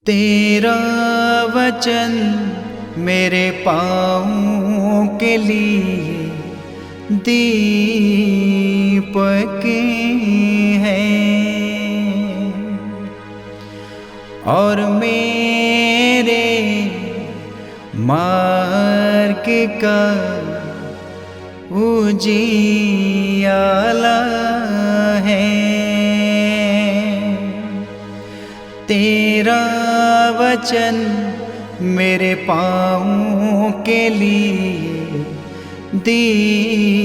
तेरा वचन मेरे पाँव के लिए दीपक है और मेरे मार्ग का उजियाला है। तेरा वचन मेरे पाँव के लिए दीपक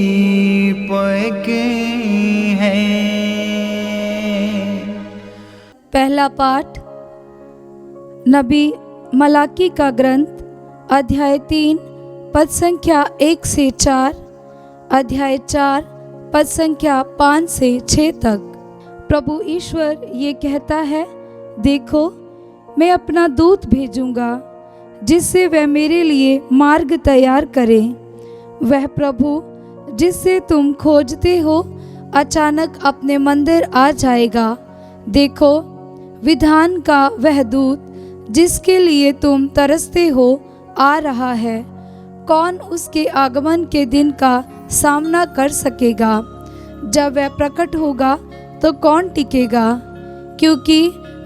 है। पहला पाठ नबी मलाकी का ग्रंथ अध्याय 3 पद संख्या 1 से 4, अध्याय 4 पद संख्या 5 से 6 तक। प्रभु ईश्वर ये कहता है, देखो मैं अपना दूत भेजूंगा जिससे वह मेरे लिए मार्ग तैयार करे। वह प्रभु जिससे तुम खोजते हो अचानक अपने मंदिर आ जाएगा। देखो विधान का वह दूत जिसके लिए तुम तरसते हो आ रहा है। कौन उसके आगमन के दिन का सामना कर सकेगा? जब वह प्रकट होगा तो कौन टिकेगा? क्योंकि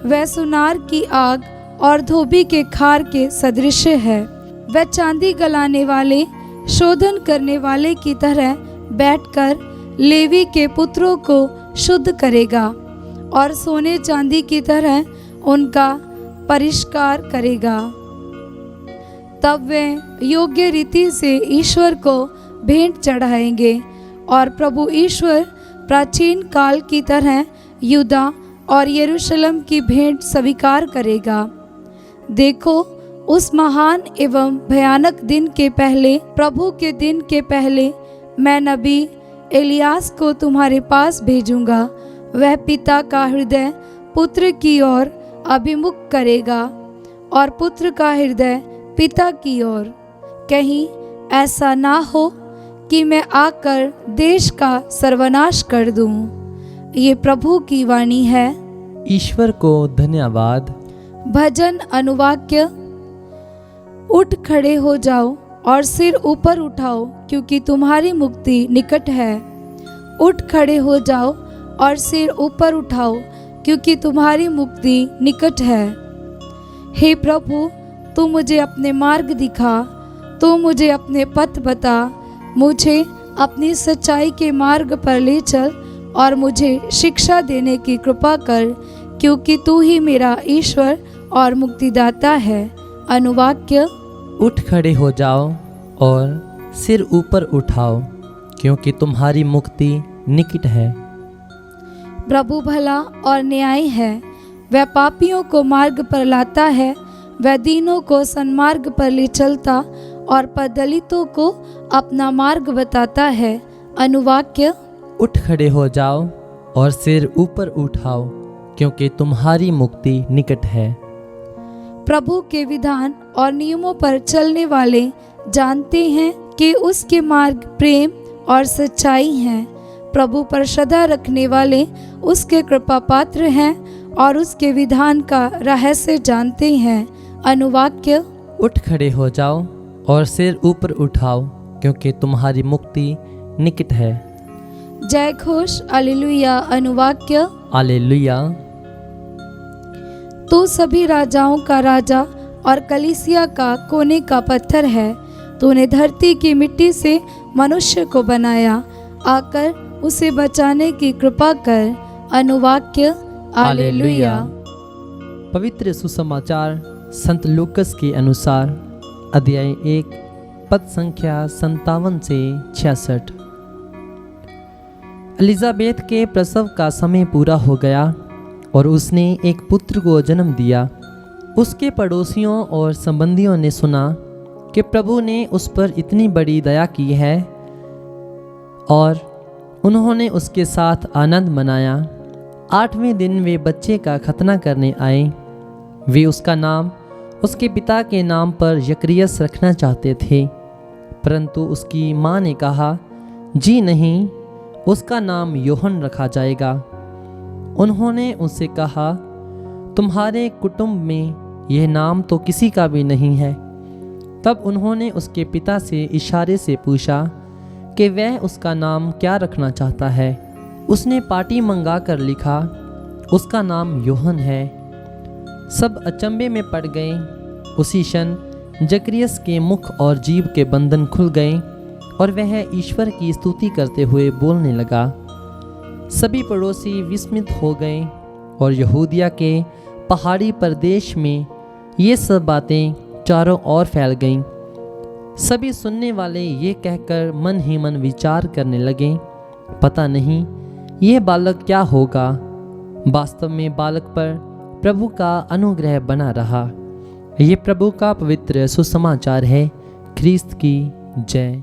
वह सुनार की आग और धोबी के खार के सदृश है। वह चांदी गलाने वाले शोधन करने वाले की तरह बैठकर लेवी के पुत्रों को शुद्ध करेगा और सोने चांदी की तरह उनका परिष्कार करेगा। तब वे योग्य रीति से ईश्वर को भेंट चढ़ाएंगे और प्रभु ईश्वर प्राचीन काल की तरह यहूदा और यरूशलेम की भेंट स्वीकार करेगा। देखो उस महान एवं भयानक दिन के पहले, प्रभु के दिन के पहले, मैं नबी एलियास को तुम्हारे पास भेजूंगा। वह पिता का हृदय पुत्र की ओर अभिमुख करेगा और पुत्र का हृदय पिता की ओर। कहीं ऐसा ना हो कि मैं आकर देश का सर्वनाश कर दूं। ये प्रभु की वाणी है। ईश्वर को धन्यवाद। भजन अनुवाक्य। उठ खड़े हो जाओ और सिर ऊपर उठाओ क्योंकि तुम्हारी मुक्ति निकट है। उठ खड़े हो जाओ और सिर ऊपर उठाओ क्योंकि तुम्हारी मुक्ति निकट है। हे प्रभु, तू मुझे अपने मार्ग दिखा, तू मुझे अपने पथ बता। मुझे अपनी सच्चाई के मार्ग पर ले चल और मुझे शिक्षा देने की कृपा कर, क्योंकि तू ही मेरा ईश्वर और मुक्तिदाता है। अनुवाक्य। उठ खड़े हो जाओ और सिर ऊपर उठाओ क्योंकि तुम्हारी मुक्ति निकट है। प्रभु भला और न्यायी है। वह पापियों को मार्ग पर लाता है। वह दीनों को सन्मार्ग पर ले चलता और दलितों को अपना मार्ग बताता है। अनुवाक्य। उठ खड़े हो जाओ और सिर ऊपर उठाओ क्योंकि तुम्हारी मुक्ति निकट है। प्रभु के विधान और नियमों पर चलने वाले जानते हैं कि उसके मार्ग प्रेम और सच्चाई हैं। प्रभु पर श्रद्धा रखने वाले उसके कृपा पात्र हैं और उसके विधान का रहस्य जानते हैं। अनुवाक्य। उठ खड़े हो जाओ और सिर ऊपर उठाओ क्योंकि तुम्हारी मुक्ति निकट है। जय घोष हालेलुया। अनुवाक्य। हालेलुया। तू सभी राजाओं का राजा और कलीसिया का कोने का पत्थर है। तूने धरती की मिट्टी से मनुष्य को बनाया, आकर उसे बचाने की कृपा कर। अनुवाक्य। हालेलुया। पवित्र सुसमाचार संत लूकस के अनुसार अध्याय 1 पद संख्या 57 से 66। एलिजाबेथ के प्रसव का समय पूरा हो गया और उसने एक पुत्र को जन्म दिया। उसके पड़ोसियों और संबंधियों ने सुना कि प्रभु ने उस पर इतनी बड़ी दया की है और उन्होंने उसके साथ आनंद मनाया। 8वें दिन वे बच्चे का खतना करने आए। वे उसका नाम उसके पिता के नाम पर जकरियस रखना चाहते थे, परंतु उसकी माँ ने कहा, जी नहीं, उसका नाम यूहन्ना रखा जाएगा। उन्होंने उससे कहा, तुम्हारे कुटुंब में यह नाम तो किसी का भी नहीं है। तब उन्होंने उसके पिता से इशारे से पूछा कि वह उसका नाम क्या रखना चाहता है। उसने पाटी मंगा कर लिखा, उसका नाम यूहन्ना है। सब अचंभे में पड़ गए। उसी क्षण जकरियस के मुख और जीभ के बंधन खुल गए और वह ईश्वर की स्तुति करते हुए बोलने लगा। सभी पड़ोसी विस्मित हो गए और यहूदिया के पहाड़ी प्रदेश में ये सब बातें चारों ओर फैल गईं। सभी सुनने वाले ये कहकर मन ही मन विचार करने लगे, पता नहीं ये बालक क्या होगा। वास्तव में बालक पर प्रभु का अनुग्रह बना रहा। ये प्रभु का पवित्र सुसमाचार है। ख्रीस्त की जय।